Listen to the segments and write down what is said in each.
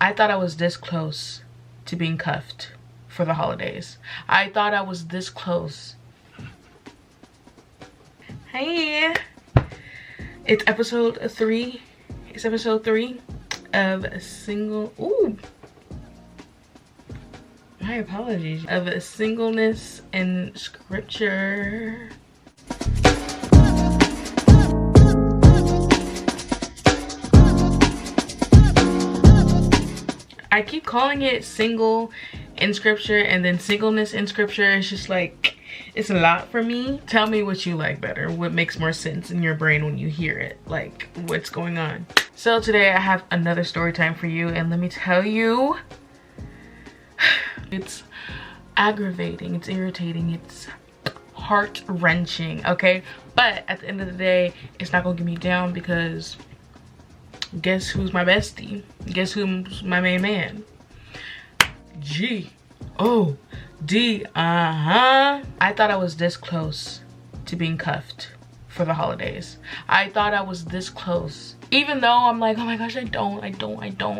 I thought I was this close to being cuffed for the holidays. I thought I was this close. Hey, it's episode 3. It's episode 3 of a single. Ooh, my apologies. Of a singleness in scripture. I keep calling it single in scripture and then singleness in scripture. It's just like, it's a lot for me. Tell me what you like better. What makes more sense in your brain when you hear it? Like, what's going on? So today I have another story time for you, and let me tell you, it's aggravating, it's irritating, it's heart-wrenching, okay? But at the end of the day, it's not gonna get me down because guess who's my bestie? Guess who's my main man? G-O-D, I thought I was this close to being cuffed for the holidays. I thought I was this close. Even though I'm like, oh my gosh, I don't,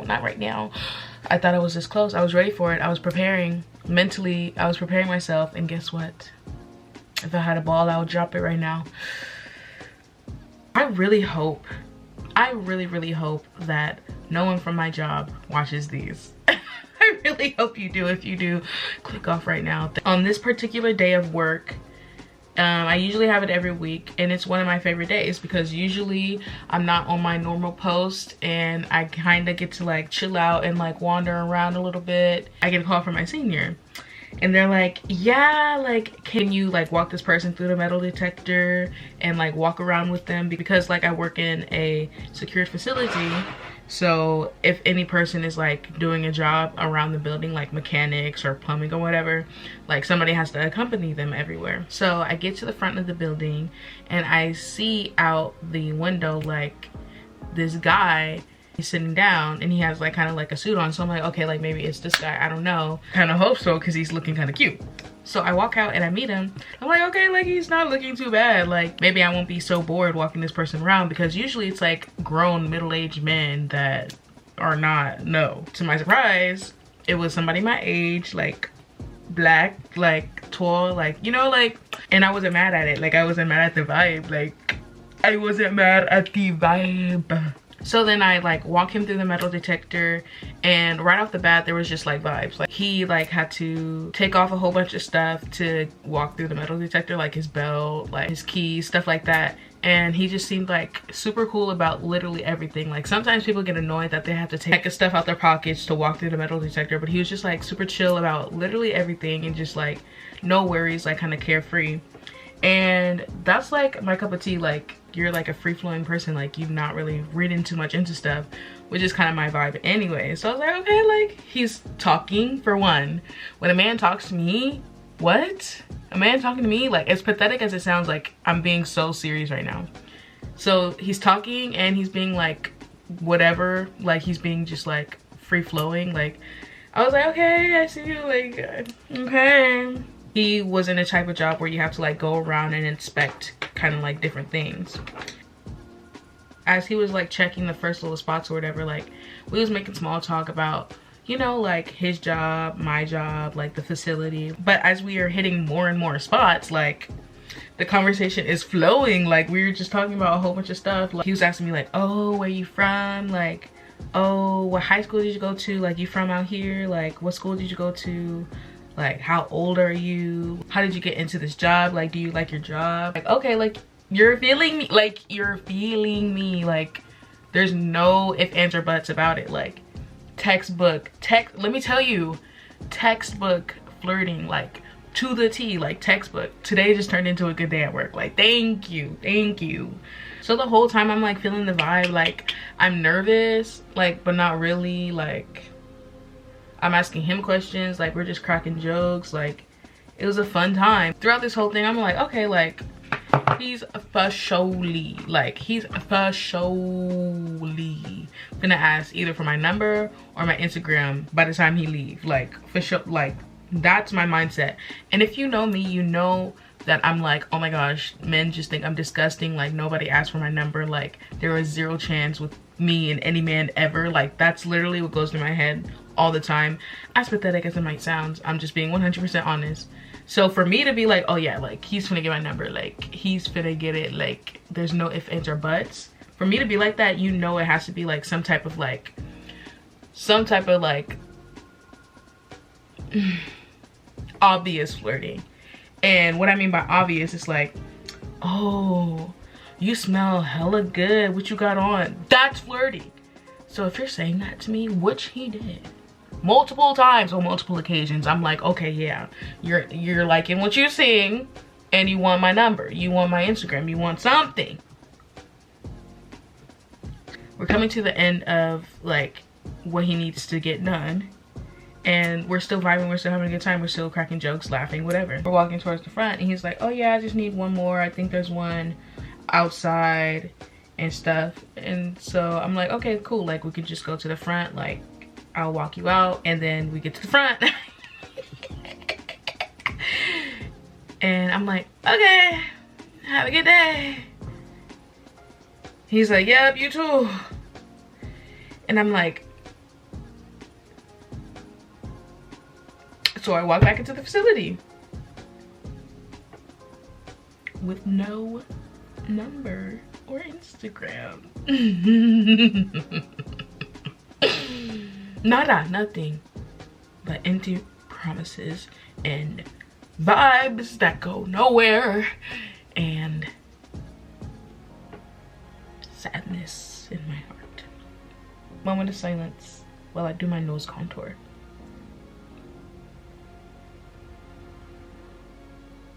not right now. I thought I was this close. I was ready for it. I was preparing. Mentally, I was preparing myself, and guess what? If I had a ball, I would drop it right now. I really really hope that no one from my job watches these. I really hope you do. If you do, click off right now. On this particular day of work, I usually have it every week, and it's one of my favorite days because usually I'm not on my normal post and I kind of get to like chill out and like wander around a little bit. I get a call from my senior and they're like, yeah, like, can you like walk this person through the metal detector and like walk around with them? Because like I work in a secured facility, so if any person is like doing a job around the building, like mechanics or plumbing or whatever, like somebody has to accompany them everywhere. So I get to the front of the building and I see out the window like this guy. He's sitting down and he has like kind of like a suit on, so I'm like, okay, like maybe it's this guy, I don't know. Kind of hope so because he's looking kind of cute. So I walk out and I meet him. I'm like, okay, like he's not looking too bad. Like maybe I won't be so bored walking this person around, because usually it's like grown middle-aged men that are not. No, to my surprise, it was somebody my age, like black, like tall, like, you know, like, and I wasn't mad at it. Like I wasn't mad at the vibe. Like I wasn't mad at the vibe. So then I like walk him through the metal detector, and right off the bat there was just like vibes. Like he like had to take off a whole bunch of stuff to walk through the metal detector, like his belt, like his keys, stuff like that. And he just seemed like super cool about literally everything. Like sometimes people get annoyed that they have to take stuff out their pockets to walk through the metal detector, but he was just like super chill about literally everything and just like no worries, like kind of carefree. And that's like my cup of tea. Like you're like a free-flowing person, like you've not really reading too much into stuff, which is kind of my vibe anyway. So I was like, okay, like he's talking for one. When a man talks to me, what? A man talking to me, like as pathetic as it sounds, like I'm being so serious right now. So he's talking and he's being like whatever, like he's being just like free-flowing. Like I was like, okay, I see you, like okay. He was in a type of job where you have to like go around and inspect kind of like different things. As he was like checking the first little spots or whatever, like we was making small talk about, you know, like his job, my job, like the facility. But as we are hitting more and more spots, like the conversation is flowing. Like we were just talking about a whole bunch of stuff. Like he was asking me like, oh, where you from? Like, oh, what high school did you go to? Like, you from out here? Like, what school did you go to? Like, how old are you? How did you get into this job? Like, do you like your job? Like, okay, like you're feeling me, like you're feeling me. Like there's no ifs, ands, or buts about it. Like textbook, let me tell you, textbook flirting, like to the T, like textbook. Today just turned into a good day at work. Like thank you. So the whole time I'm like feeling the vibe. Like I'm nervous, like but not really. Like I'm asking him questions, like we're just cracking jokes. Like it was a fun time. Throughout this whole thing I'm like, okay, like he's for surely gonna ask either for my number or my Instagram by the time he leave. Like for sure, like that's my mindset. And if you know me, you know that I'm like, oh my gosh, men just think I'm disgusting. Like nobody asked for my number. Like there was zero chance with me and any man ever. Like, that's literally what goes through my head all the time. As pathetic as it might sound, I'm just being 100% honest. So for me to be like, oh yeah, like he's finna get my number, like he's finna get it, like there's no ifs, ands, or buts. For me to be like that, you know, it has to be like some type of like obvious flirting. And what I mean by obvious is like, oh, you smell hella good, what you got on? That's flirting. So if you're saying that to me, which he did multiple times on multiple occasions, I'm like, okay, yeah, you're liking what you're seeing, and you want my number, you want my Instagram, you want something. We're coming to the end of like what he needs to get done, and we're still vibing, we're still having a good time, we're still cracking jokes, laughing, whatever. We're walking towards the front, and he's like, oh yeah, I just need one more, I think there's one outside and stuff. And so I'm like, okay, cool, like we could just go to the front, like I'll walk you out, and then we get to the front. And I'm like, okay, have a good day. He's like, yep, you too. And I'm like, so I walk back into the facility with no number or Instagram. Nada, nothing but empty promises and vibes that go nowhere, and sadness in my heart. Moment of silence while I do my nose contour.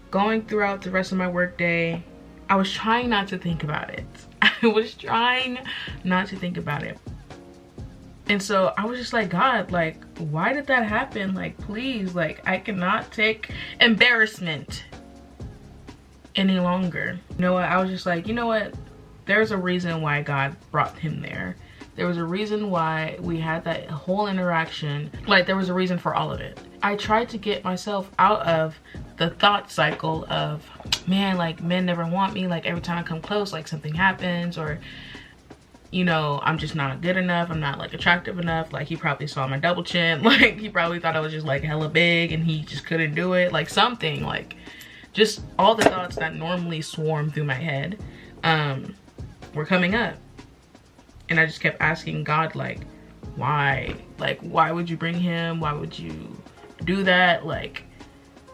Going throughout the rest of my work day, I was trying not to think about it. I was trying not to think about it. And so I was just like, God, like, why did that happen? Like, please, like, I cannot take embarrassment any longer. You know what? I was just like, you know what? There's a reason why God brought him there. There was a reason why we had that whole interaction. Like, there was a reason for all of it. I tried to get myself out of the thought cycle of, man, like, men never want me. Like, every time I come close, like, something happens, or, you know, I'm just not good enough, I'm not like attractive enough, like he probably saw my double chin, like he probably thought I was just like hella big and he just couldn't do it, like something, like just all the thoughts that normally swarm through my head were coming up. And I just kept asking God, like, why? Like, why would you bring him? Why would you do that? Like,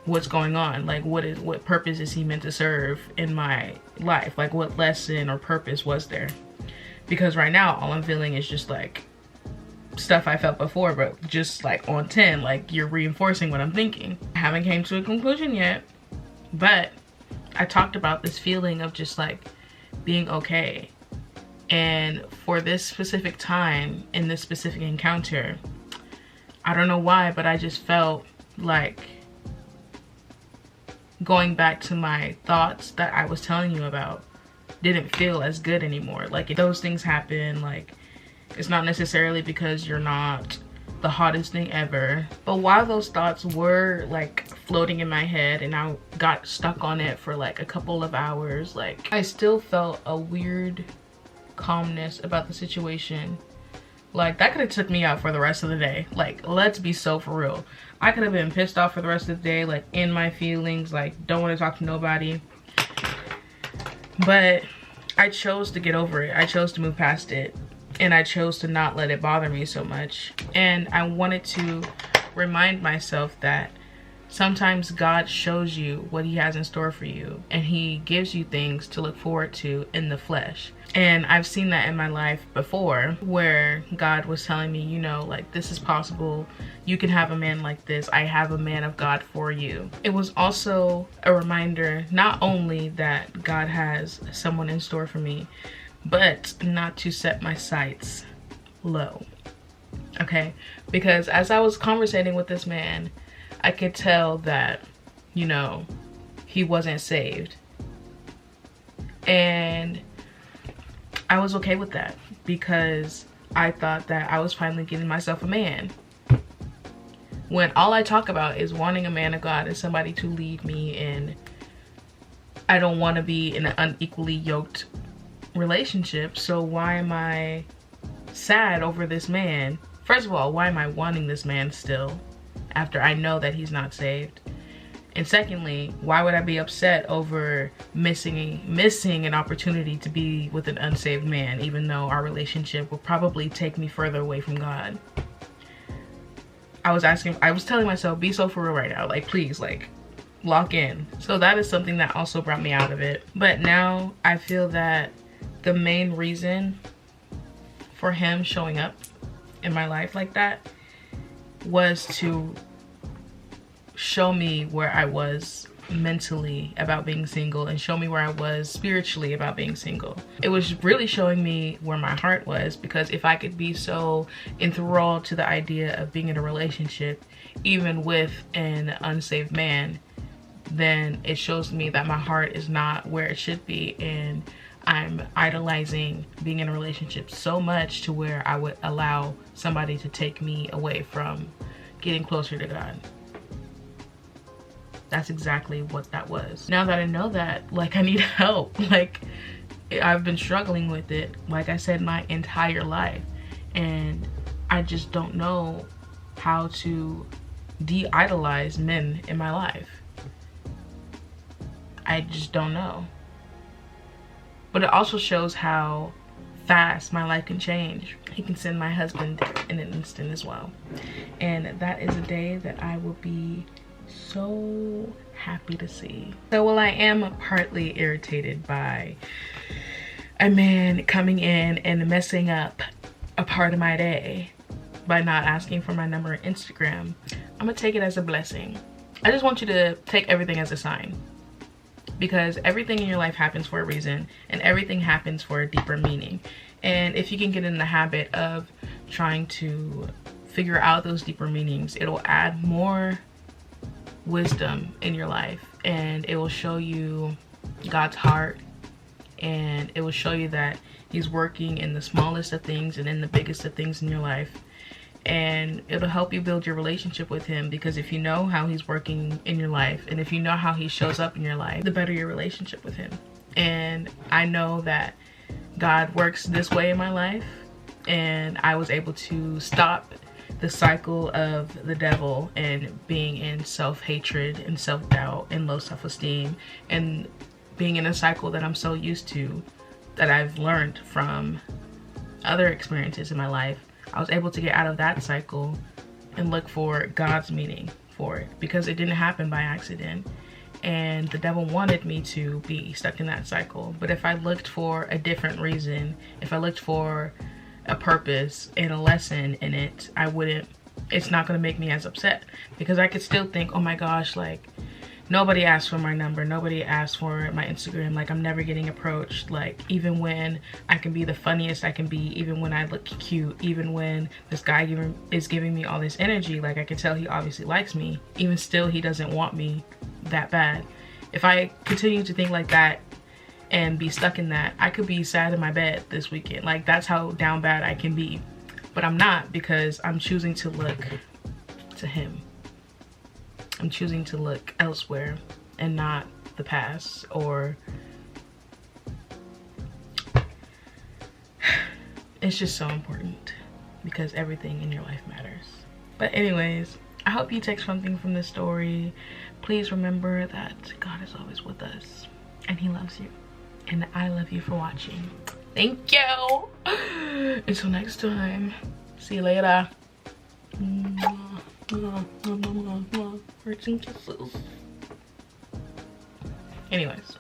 what's going on? Like, what purpose is he meant to serve in my life? Like, what lesson or purpose was there? Because right now, all I'm feeling is just like stuff I felt before, but just like on 10, like you're reinforcing what I'm thinking. I haven't came to a conclusion yet, but I talked about this feeling of just like being okay. And for this specific time, in this specific encounter, I don't know why, but I just felt like going back to my thoughts that I was telling you about didn't feel as good anymore. Like, if those things happen, like, it's not necessarily because you're not the hottest thing ever, but while those thoughts were like floating in my head and I got stuck on it for like a couple of hours, like I still felt a weird calmness about the situation. Like, that could have took me out for the rest of the day. Like, let's be so for real. I could have been pissed off for the rest of the day, like in my feelings, like don't want to talk to nobody. But I chose to get over it. I chose to move past it. And I chose to not let it bother me so much. And I wanted to remind myself that sometimes God shows you what he has in store for you. And he gives you things to look forward to in the flesh. And I've seen that in my life before, where God was telling me, you know, like, this is possible. You can have a man like this. I have a man of God for you. It was also a reminder, not only that God has someone in store for me, but not to set my sights low. Okay? Because as I was conversating with this man, I could tell that, you know, he wasn't saved. And I was okay with that because I thought that I was finally getting myself a man. When all I talk about is wanting a man of God and somebody to lead me, and I don't want to be in an unequally yoked relationship. So why am I sad over this man. First of all, why am I wanting this man still after I know that he's not saved? And secondly, why would I be upset over missing an opportunity to be with an unsaved man, even though our relationship will probably take me further away from God? I was telling myself, be so for real right now. Like, please, like, lock in. So that is something that also brought me out of it. But now I feel that the main reason for him showing up in my life like that was to show me where I was mentally about being single and show me where I was spiritually about being single. It was really showing me where my heart was, because if I could be so enthralled to the idea of being in a relationship even with an unsaved man, then it shows me that my heart is not where it should be, and I'm idolizing being in a relationship so much to where I would allow somebody to take me away from getting closer to God. That's exactly what that was. Now that I know that, like, I need help. Like, I've been struggling with it, like I said, my entire life, and I just don't know how to de-idolize men in my life. I just don't know. But it also shows how fast my life can change. He can send my husband in an instant as well. And that is a day that I will be so happy to see. So while I am partly irritated by a man coming in and messing up a part of my day by not asking for my number on Instagram, I'm gonna take it as a blessing. I just want you to take everything as a sign, because everything in your life happens for a reason, and everything happens for a deeper meaning. And if you can get in the habit of trying to figure out those deeper meanings, it'll add more wisdom in your life, and it will show you God's heart, and it will show you that he's working in the smallest of things and in the biggest of things in your life. And it'll help you build your relationship with him, because if you know how he's working in your life, and if you know how he shows up in your life, the better your relationship with him. And I know that God works this way in my life, and I was able to stop the cycle of the devil and being in self-hatred and self-doubt and low self-esteem, and being in a cycle that I'm so used to, that I've learned from other experiences in my life. I was able to get out of that cycle and look for God's meaning for it, because it didn't happen by accident, and the devil wanted me to be stuck in that cycle. But if I looked for a different reason, if I looked for a purpose and a lesson in it, it's not going to make me as upset, because I could still think, oh my gosh, like, nobody asked for my number, nobody asked for my Instagram, like, I'm never getting approached. Like, even when I can be the funniest I can be, even when I look cute, even when this guy is giving me all this energy, like, I can tell he obviously likes me, even still he doesn't want me that bad. If I continue to think like that and be stuck in that, I could be sad in my bed this weekend. Like, that's how down bad I can be. But I'm not, because I'm choosing to look to him. I'm choosing to look elsewhere and not the past, or it's just so important, because everything in your life matters. But anyways, I hope you take something from this story. Please remember that God is always with us, and he loves you. And I love you for watching. Thank you. Until next time. See you later. Hearts and kisses. Anyways.